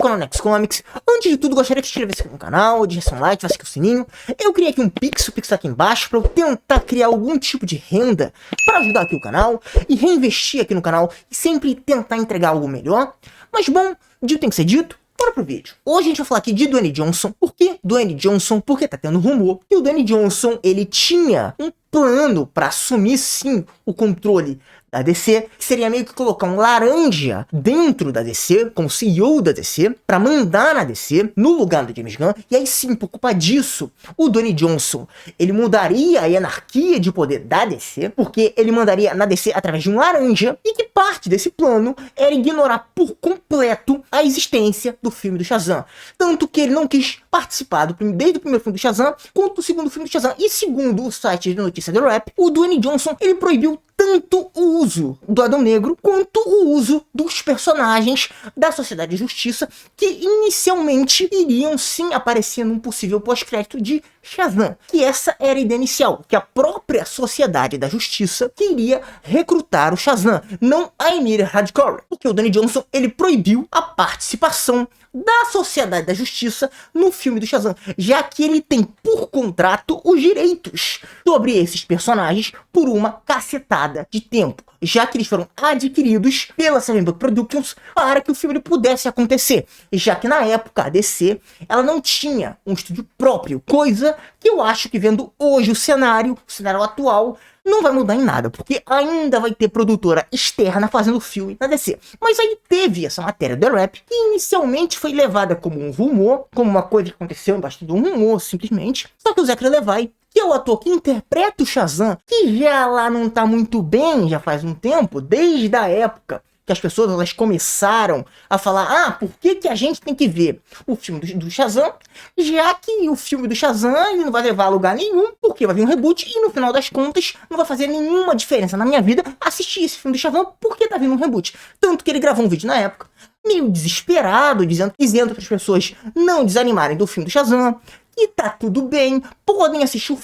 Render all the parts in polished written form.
canal Next Comics. Antes de tudo, gostaria que se inscrevesse aqui no canal, deixasse um like, tivesse aqui o sininho. Eu criei aqui um Pix, o Pix tá aqui embaixo, para eu tentar criar algum tipo de renda para ajudar aqui o canal e reinvestir aqui no canal e sempre tentar entregar algo melhor. Mas bom, dito tem que ser dito. Bora pro vídeo. Hoje a gente vai falar aqui de Dwayne Johnson. Por que Dwayne Johnson? Porque tá tendo rumor que o Dwayne Johnson, ele tinha um plano para assumir sim o controle da DC, que seria meio que colocar um laranja dentro da DC, como CEO da DC, para mandar na DC, no lugar do James Gunn, e aí sim, por culpa disso, o Dwayne Johnson, ele mudaria a anarquia de poder da DC, porque ele mandaria na DC através de um laranja, e que parte desse plano era ignorar por completo a existência do filme do Shazam. Tanto que ele não quis participar desde o primeiro filme do Shazam, quanto do segundo filme do Shazam. E segundo o site de notícia do Rap, o Dwayne Johnson, ele proibiu tanto o uso do Adão Negro quanto o uso dos personagens da Sociedade de Justiça que inicialmente iriam sim aparecer num possível pós-crédito de Shazam, que essa era a ideia inicial, que a própria Sociedade da Justiça queria recrutar o Shazam, não a Emilia Hardcore, porque o Dwayne Johnson, ele proibiu a participação da Sociedade da Justiça no filme do Shazam, já que ele tem por contrato os direitos sobre esses personagens por uma cacetada de tempo, já que eles foram adquiridos pela Seven Buck Productions para que o filme pudesse acontecer, já que na época a DC, ela não tinha um estúdio próprio, coisa que eu acho que vendo hoje o cenário atual, não vai mudar em nada, porque ainda vai ter produtora externa fazendo filme na DC. Mas aí teve essa matéria do Rap, que inicialmente foi levada como um rumor, como uma coisa que aconteceu embaixo de um rumor, simplesmente. Só que o Zachary Levi, que é o ator que interpreta o Shazam, que já lá não tá muito bem, já faz um tempo, desde a época que as pessoas elas começaram a falar, por que a gente tem que ver o filme do Shazam, já que o filme do Shazam ele não vai levar a lugar nenhum, porque vai vir um reboot e no final das contas não vai fazer nenhuma diferença na minha vida assistir esse filme do Shazam porque tá vindo um reboot. Tanto que ele gravou um vídeo na época, meio desesperado, dizendo para as pessoas não desanimarem do filme do Shazam, e tá tudo bem, podem assistir o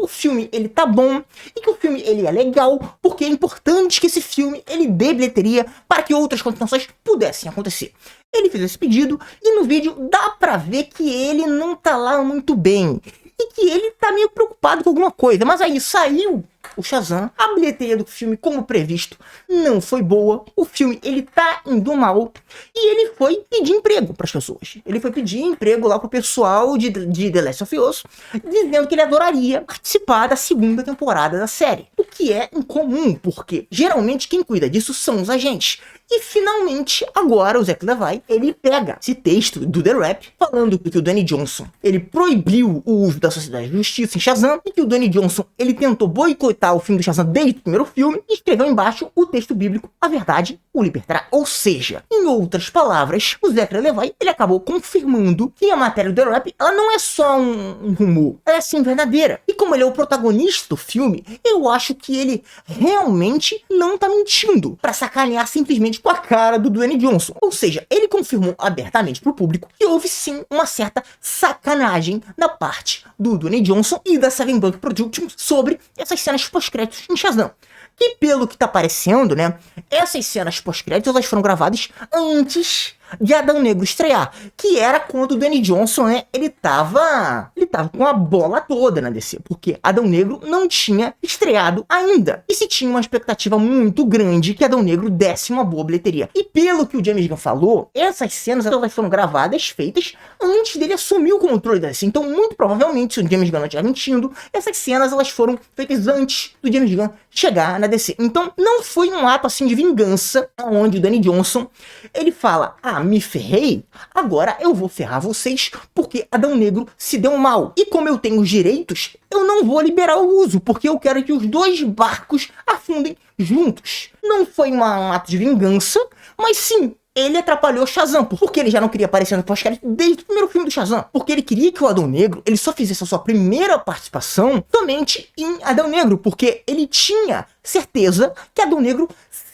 filme ele tá bom, e que o filme ele é legal, porque é importante que esse filme ele dê bilheteria para que outras continuações pudessem acontecer. Ele fez esse pedido, e no vídeo dá pra ver que ele não tá lá muito bem, e que ele tá meio preocupado com alguma coisa, mas aí saiu o Shazam, a bilheteria do filme, como previsto, não foi boa, o filme ele tá indo mal, e ele foi pedir emprego para as pessoas. Ele foi pedir emprego lá pro pessoal de The Last of Us, dizendo que ele adoraria participar da segunda temporada da série. O que é incomum, porque geralmente quem cuida disso são os agentes. E finalmente, agora o Zach Levi, ele pega esse texto do The Rap, falando que o Dwayne Johnson, ele proibiu o uso da Sociedade de Justiça em Shazam, e que o Dwayne Johnson, ele tentou boicotar o filme do Shazam desde o primeiro filme, e escreveu embaixo o texto bíblico, a verdade o libertará. Ou seja, em outras palavras, o Zach Levi, ele acabou confirmando que a matéria do The Rap, ela não é só um rumor, ela é sim verdadeira. E como ele é o protagonista do filme, eu acho que ele realmente não tá mentindo, pra sacanear simplesmente com a cara do Dwayne Johnson. Ou seja, ele confirmou abertamente pro público que houve sim uma certa sacanagem da parte do Dwayne Johnson e da Seven Buck Productions sobre essas cenas pós-créditos em Shazam. Que pelo que tá parecendo, né, essas cenas pós-créditos elas foram gravadas antes de Adão Negro estrear, que era quando o Dwayne Johnson, né, ele tava com a bola toda na DC, porque Adão Negro não tinha estreado ainda, e se tinha uma expectativa muito grande que Adão Negro desse uma boa bilheteria. E pelo que o James Gunn falou, essas cenas elas foram gravadas, feitas antes dele assumir o controle da DC, então muito provavelmente, se o James Gunn não estiver mentindo, essas cenas elas foram feitas antes do James Gunn chegar na DC. Então não foi um ato assim de vingança, onde o Dwayne Johnson, ele fala, me ferrei, agora eu vou ferrar vocês porque Adão Negro se deu mal. E como eu tenho os direitos, eu não vou liberar o uso, porque eu quero que os dois barcos afundem juntos. Não foi um ato de vingança, mas sim, ele atrapalhou Shazam, porque ele já não queria aparecer no pós-crédito desde o primeiro filme do Shazam, porque ele queria que o Adão Negro, ele só fizesse a sua primeira participação somente em Adão Negro, porque ele tinha certeza que Adão Negro,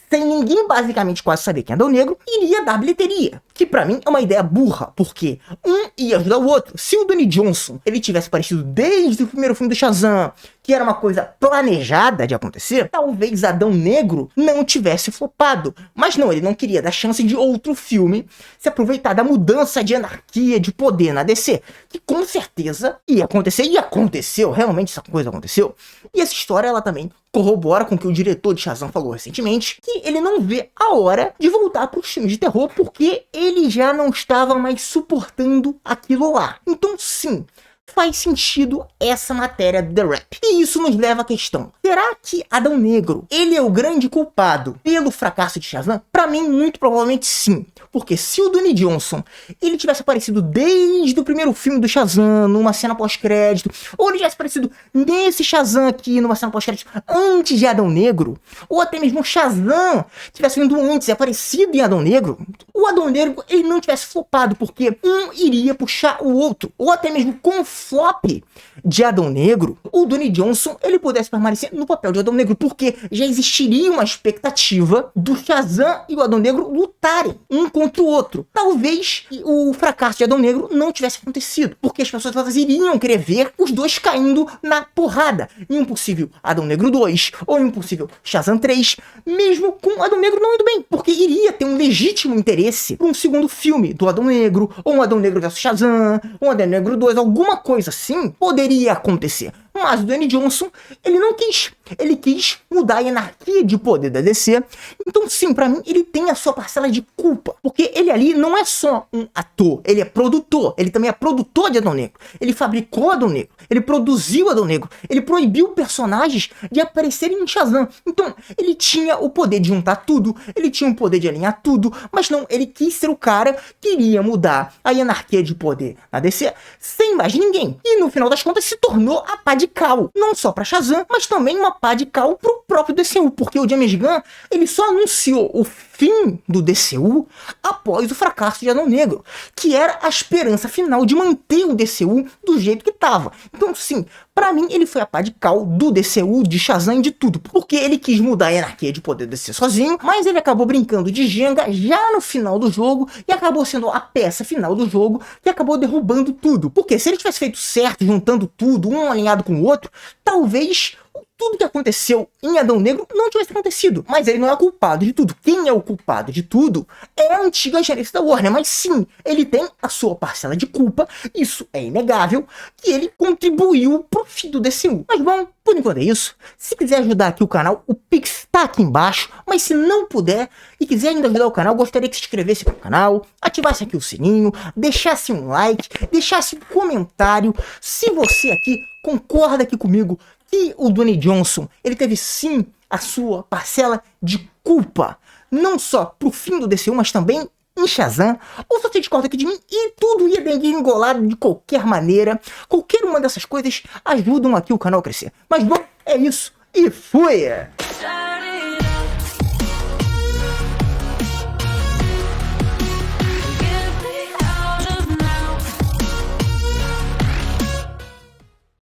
sem ninguém basicamente quase saber quem é Adão Negro, iria dar bilheteria. que pra mim é uma ideia burra, porque um ia ajudar o outro. Se o Dwayne Johnson, ele tivesse aparecido desde o primeiro filme do Shazam, que era uma coisa planejada de acontecer, talvez Adão Negro não tivesse flopado. Mas não, ele não queria dar chance de outro filme se aproveitar da mudança de anarquia, de poder na DC, que com certeza ia acontecer, e aconteceu, realmente essa coisa aconteceu. E essa história, ela também corrobora com o que o diretor de Shazam falou recentemente, que ele não vê a hora de voltar para os filmes de terror, porque ele já não estava mais suportando aquilo lá. Então sim, faz sentido essa matéria do The Wrap. E isso nos leva à questão: será que Adão Negro, ele é o grande culpado pelo fracasso de Shazam? Pra mim, muito provavelmente sim. Porque se o Dwayne Johnson, ele tivesse aparecido desde o primeiro filme do Shazam, numa cena pós-crédito, ou ele tivesse aparecido nesse Shazam aqui, numa cena pós-crédito, antes de Adão Negro, ou até mesmo o Shazam tivesse vindo antes e aparecido em Adão Negro, o Adão Negro, ele não tivesse flopado, porque um iria puxar o outro, ou até mesmo com flop de Adão Negro, o Dwayne Johnson, ele pudesse permanecer no papel de Adão Negro, porque já existiria uma expectativa do Shazam e o Adão Negro lutarem um contra o outro. Talvez o fracasso de Adão Negro não tivesse acontecido, porque as pessoas elas iriam querer ver os dois caindo na porrada em um possível Adão Negro 2 ou em um possível Shazam 3, mesmo com Adão Negro não indo bem, porque iria ter um legítimo interesse para um segundo filme do Adão Negro, ou um Adão Negro vs Shazam, ou um Adão Negro 2, alguma coisa assim poderia acontecer. Mas o Dwayne Johnson, ele não quis. Ele quis mudar a anarquia de poder da DC. Então sim, pra mim, ele tem a sua parcela de culpa. Porque ele ali não é só um ator, ele é produtor. Ele também é produtor de Adão Negro. Ele fabricou Adão Negro. Ele produziu Adão Negro. Ele proibiu personagens de aparecerem em Shazam. Então, ele tinha o poder de juntar tudo. Ele tinha o poder de alinhar tudo. Mas não, ele quis ser o cara que iria mudar a anarquia de poder na DC sem mais ninguém. E no final das contas se tornou a pá de cal. Não só pra Shazam, mas também uma pá de cal pro próprio DCU. Porque o James Gunn, ele só anunciou o fim do DCU após o fracasso de Adão Negro, que era a esperança final de manter o DCU do jeito que tava. Então sim, pra mim ele foi a pá de cal do DCU, de Shazam e de tudo, porque ele quis mudar a anarquia de poder do DC sozinho, mas ele acabou brincando de Jenga já no final do jogo e acabou sendo a peça final do jogo que acabou derrubando tudo. Porque se ele tivesse feito certo, juntando tudo, um alinhado com o outro, talvez tudo que aconteceu em Adão Negro não tivesse acontecido. Mas ele não é o culpado de tudo. Quem é o culpado de tudo é a antiga gerência da Warner. Mas sim, ele tem a sua parcela de culpa. Isso é inegável. Que ele contribuiu pro fim do DCU. Mas bom, por enquanto é isso. Se quiser ajudar aqui o canal, o Pix tá aqui embaixo. Mas se não puder e quiser ainda ajudar o canal, gostaria que se inscrevesse no canal, ativasse aqui o sininho, deixasse um like, deixasse um comentário. Se você aqui concorda aqui comigo que o Dwayne Johnson, ele teve sim a sua parcela de culpa, não só pro fim do DCU, mas também em Shazam, ou se você discorda aqui de mim e tudo ia degringolar de qualquer maneira, qualquer uma dessas coisas ajudam aqui o canal a crescer. Mas bom, é isso e fui!